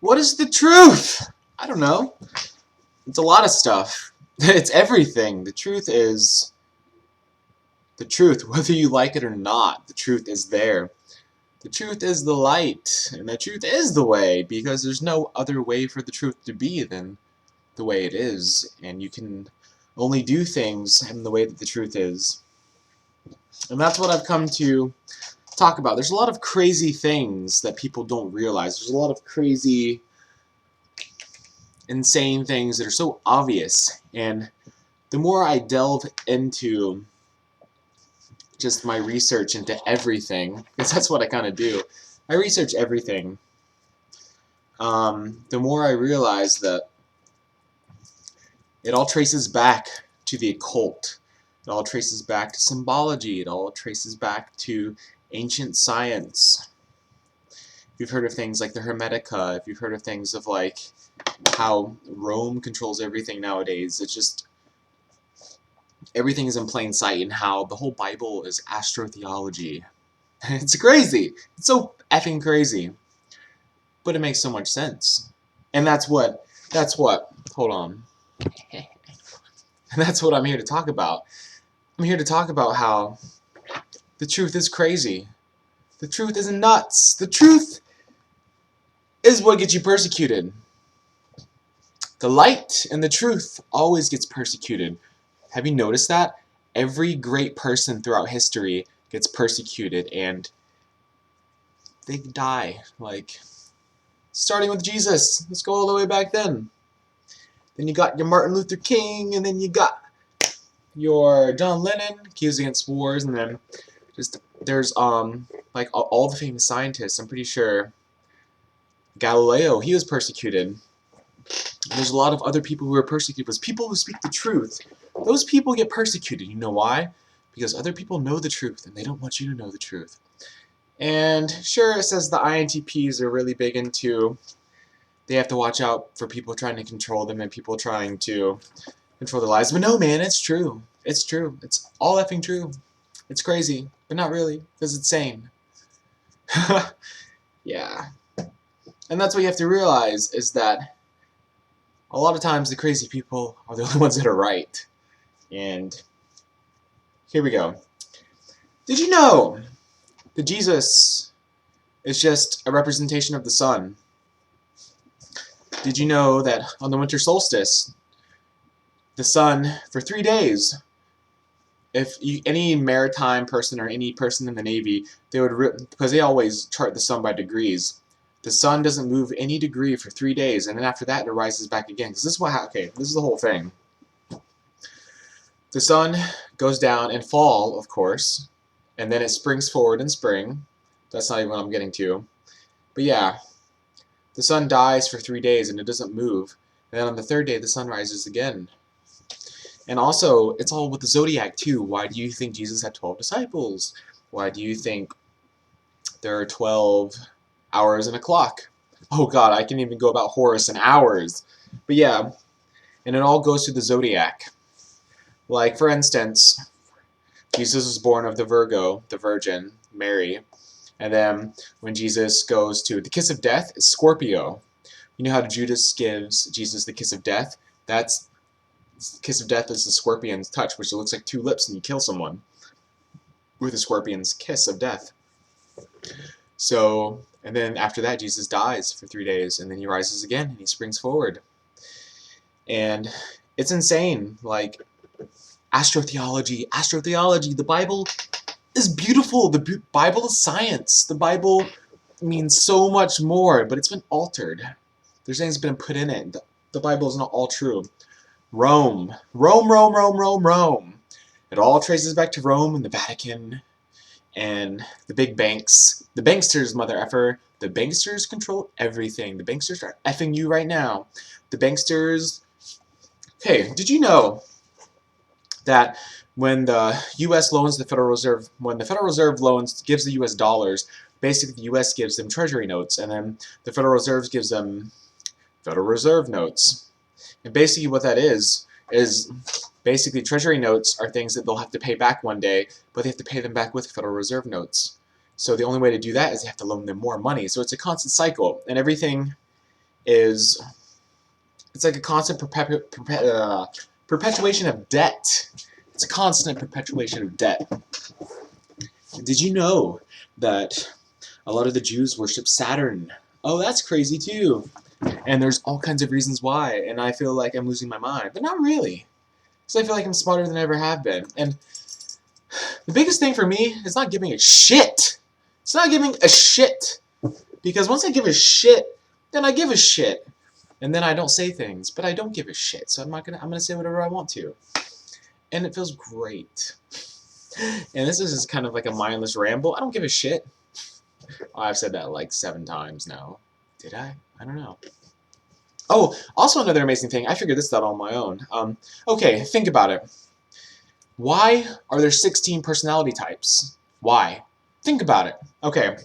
What is the truth? I don't know. It's a lot of stuff. It's everything. The truth is the truth, whether you like it or not. The truth is there. The truth is the light, and the truth is the way, because there's no other way for the truth to be than the way it is, and you can only do things in the way that the truth is. And that's what I've come to talk about. There's a lot of crazy things that people don't realize. There's a lot of crazy, insane things that are so obvious, and the more I delve into just my research into everything, because that's what I kind of do, I research everything, the more I realize that it all traces back to the occult. It all traces back to symbology. It all traces back to ancient science. If you've heard of things like the Hermetica, if you've heard of things of like how Rome controls everything nowadays, it's just everything is in plain sight, and how the whole Bible is astrotheology. It's crazy. It's so effing crazy. But it makes so much sense. And that's what, hold on. And that's what I'm here to talk about. I'm here to talk about how the truth is crazy. The truth is nuts. The truth is what gets you persecuted. The light and the truth always gets persecuted. Have you noticed that? Every great person throughout history gets persecuted and they die. Like, starting with Jesus. Let's go all the way back then. Then you got your Martin Luther King, and then you got your John Lennon accused against wars, and then just there's like all the famous scientists. I'm pretty sure Galileo, he was persecuted. There's a lot of other people who are persecuted because people who speak the truth, those people get persecuted. You know why? Because other people know the truth and they don't want you to know the truth. And sure, it says the INTPs are really big into, they have to watch out for people trying to control them and people trying to control their lives. But no, man, it's true. It's true. It's all effing true. It's crazy, but not really, because it's sane. Yeah. And that's what you have to realize, is that a lot of times the crazy people are the only ones that are right. And here we go. Did you know that Jesus is just a representation of the sun? Did you know that on the winter solstice, the sun, for 3 days, if any maritime person or any person in the Navy, they would, because they always chart the sun by degrees, the sun doesn't move any degree for 3 days, and then after that it rises back again. Because this is what okay, this is the whole thing. The sun goes down in fall, of course, and then it springs forward in spring. That's not even what I'm getting to. But yeah, the sun dies for 3 days and it doesn't move. And then on the third day, the sun rises again. And also, it's all with the zodiac too. Why do you think Jesus had 12 disciples? Why do you think there are 12 hours in a clock? Oh god, I can even go about Horus in hours. But yeah, and it all goes through the zodiac. Like, for instance, Jesus was born of the Virgo, the Virgin, Mary. And then when Jesus goes to the kiss of death, it's Scorpio. You know how Judas gives Jesus the kiss of death? That's kiss of death is the scorpion's touch, which looks like 2 lips, and you kill someone with a scorpion's kiss of death. So, and then after that, Jesus dies for 3 days, and then he rises again, and he springs forward. And it's insane. Like, astrotheology, the Bible is beautiful. The Bible is science. The Bible means so much more, but it's been altered. There's things been put in it. The Bible is not all true. Rome. It all traces back to Rome and the Vatican and the big banks. The banksters, mother effer. The banksters control everything. The banksters are effing you right now. The banksters... Hey, did you know that when the U.S. loans the Federal Reserve, when the Federal Reserve gives the U.S. dollars, basically the U.S. gives them Treasury notes, and then the Federal Reserve gives them Federal Reserve notes. And basically what that is basically Treasury notes are things that they'll have to pay back one day, but they have to pay them back with Federal Reserve notes. So the only way to do that is they have to loan them more money. So it's a constant cycle, and everything is, it's like a constant perpetuation of debt. It's a constant perpetuation of debt. Did you know that a lot of the Jews worship Saturn? Oh, that's crazy too. And there's all kinds of reasons why, and I feel like I'm losing my mind. But not really. Because I feel like I'm smarter than I ever have been. And the biggest thing for me is not giving a shit. It's not giving a shit. Because once I give a shit, then I give a shit. And then I don't say things, but I don't give a shit. So I'm gonna say whatever I want to. And it feels great. And this is kind of like a mindless ramble. I don't give a shit. Oh, I've said that like 7 times now. Did I? I don't know. Oh, also another amazing thing. I figured this out on my own. Okay, think about it. Why are there 16 personality types? Why? Think about it. Okay,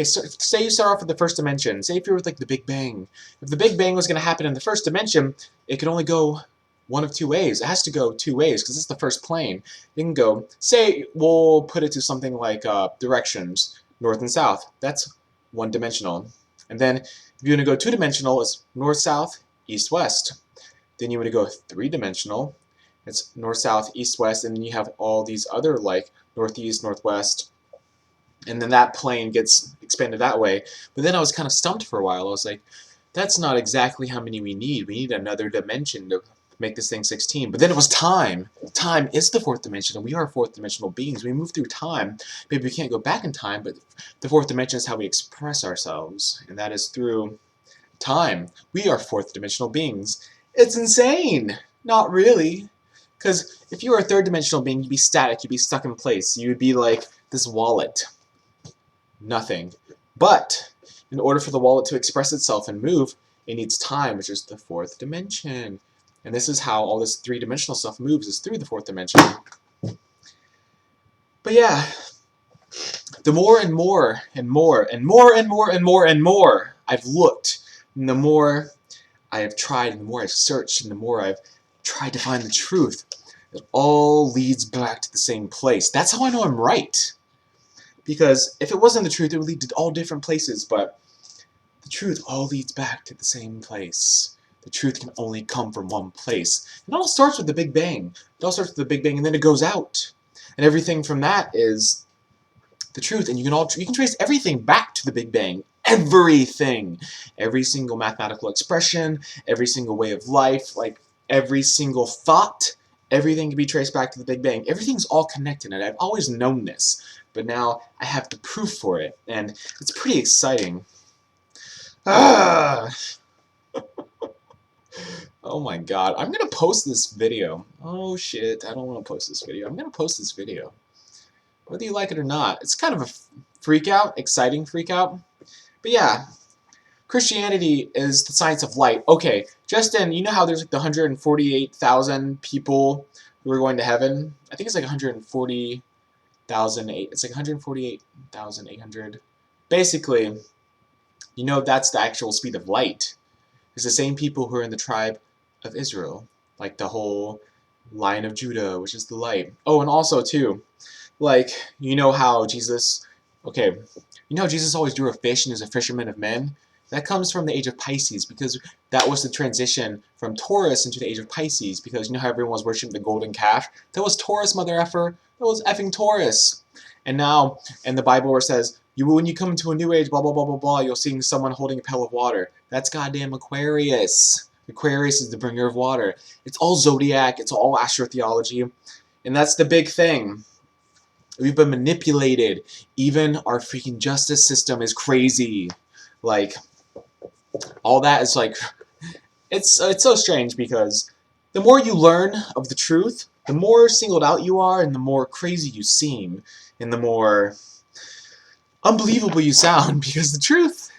so say you start off with the first dimension. Say if you're with like the Big Bang. If the Big Bang was going to happen in the first dimension, it could only go one of 2 ways. It has to go 2 ways because it's the first plane. It can go, say, we'll put it to something like directions, north and south. That's 1-dimensional. And then if you want to go 2-dimensional, it's north, south, east, west. Then you want to go 3-dimensional. It's north, south, east, west, and then you have all these other like northeast, northwest, and then that plane gets expanded that way. But then I was kind of stumped for a while. I was like, that's not exactly how many we need. We need another dimension to make this thing 16. But then it was time. Time is the 4th dimension, and we are 4th-dimensional beings. We move through time. Maybe we can't go back in time, but the 4th dimension is how we express ourselves, and that is through time. We are 4th-dimensional beings. It's insane. Not really. Because if you were a 3rd-dimensional being, you'd be static, you'd be stuck in place. You would be like this wallet. Nothing. But in order for the wallet to express itself and move, it needs time, which is the 4th dimension. And this is how all this 3-dimensional stuff moves, is through the 4th dimension. But yeah, the more and more and more and more and more and more and more I've looked, and the more I have tried, and the more I've searched, and the more I've tried to find the truth, it all leads back to the same place. That's how I know I'm right. Because if it wasn't the truth, it would lead to all different places, but the truth all leads back to the same place. The truth can only come from one place. It all starts with the Big Bang. It all starts with the Big Bang, and then it goes out. And everything from that is the truth. And you can trace everything back to the Big Bang. Everything. Every single mathematical expression, every single way of life, like every single thought, everything can be traced back to the Big Bang. Everything's all connected, and I've always known this. But now I have the proof for it, and it's pretty exciting. Ah! Oh my god, I'm gonna post this video. Oh shit, I don't want to post this video. I'm gonna post this video. Whether you like it or not. It's kind of a freak out, exciting freak out. But yeah, Christianity is the science of light. Okay, Justin, you know how there's like the 148,000 people who are going to heaven? I think it's like 140,000. It's like 148,800. Basically, you know that's the actual speed of light. It's the same people who are in the tribe of Israel, like the whole line of Judah, which is the light. Oh, and also too, like you know how Jesus, okay, you know how Jesus always drew a fish and is a fisherman of men. That comes from the age of Pisces, because that was the transition from Taurus into the age of Pisces, because you know how everyone was worshiping the golden calf? That was Taurus, mother effer. That was effing Taurus. And now, in the Bible where it says, when you come into a new age, blah, blah, blah, blah, blah, you'll see someone holding a pail of water. That's goddamn Aquarius. Aquarius is the bringer of water. It's all zodiac. It's all astrotheology. And that's the big thing. We've been manipulated. Even our freaking justice system is crazy. Like, all that is like, it's so strange, because the more you learn of the truth, the more singled out you are, and the more crazy you seem, and the more unbelievable you sound, because the truth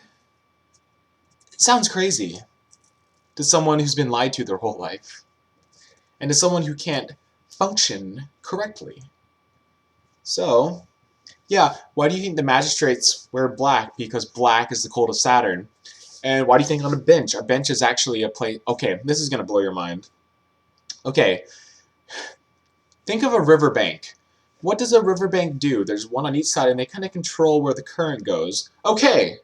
sounds crazy to someone who's been lied to their whole life, and to someone who can't function correctly. So, yeah, why do you think the magistrates wear black? Because black is the code of Saturn. And why do you think on a bench? A bench is actually a place... Okay, this is going to blow your mind. Okay, think of a riverbank. What does a riverbank do? There's one on each side, and they kind of control where the current goes. Okay,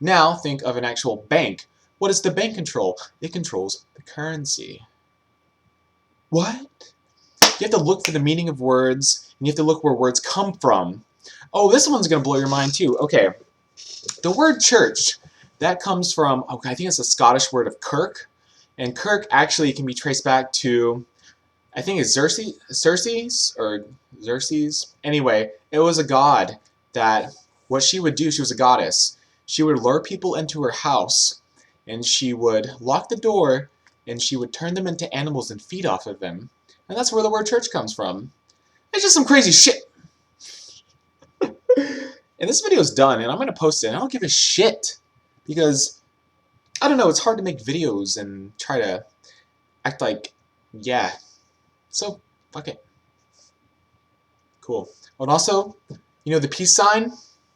now think of an actual bank. What does the bank control? It controls the currency. What? You have to look for the meaning of words, and you have to look where words come from. Oh, this one's going to blow your mind too. Okay, the word church, that comes from, okay, I think it's a Scottish word of kirk, and kirk actually can be traced back to, I think it's Xerxes, or Xerxes. Anyway, it was a god that, what she would do, she was a goddess, she would lure people into her house, and she would lock the door, and she would turn them into animals and feed off of them. And that's where the word church comes from. It's just some crazy shit. And this video's done, and I'm going to post it, and I don't give a shit. Because, I don't know, it's hard to make videos and try to act like, yeah. So, fuck it. Cool. Oh, and also, you know the peace sign?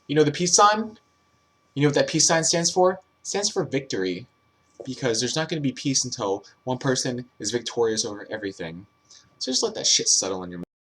You know the peace sign? You know what that peace sign stands for? It stands for victory. Because there's not going to be peace until one person is victorious over everything. So just let that shit settle in your mind.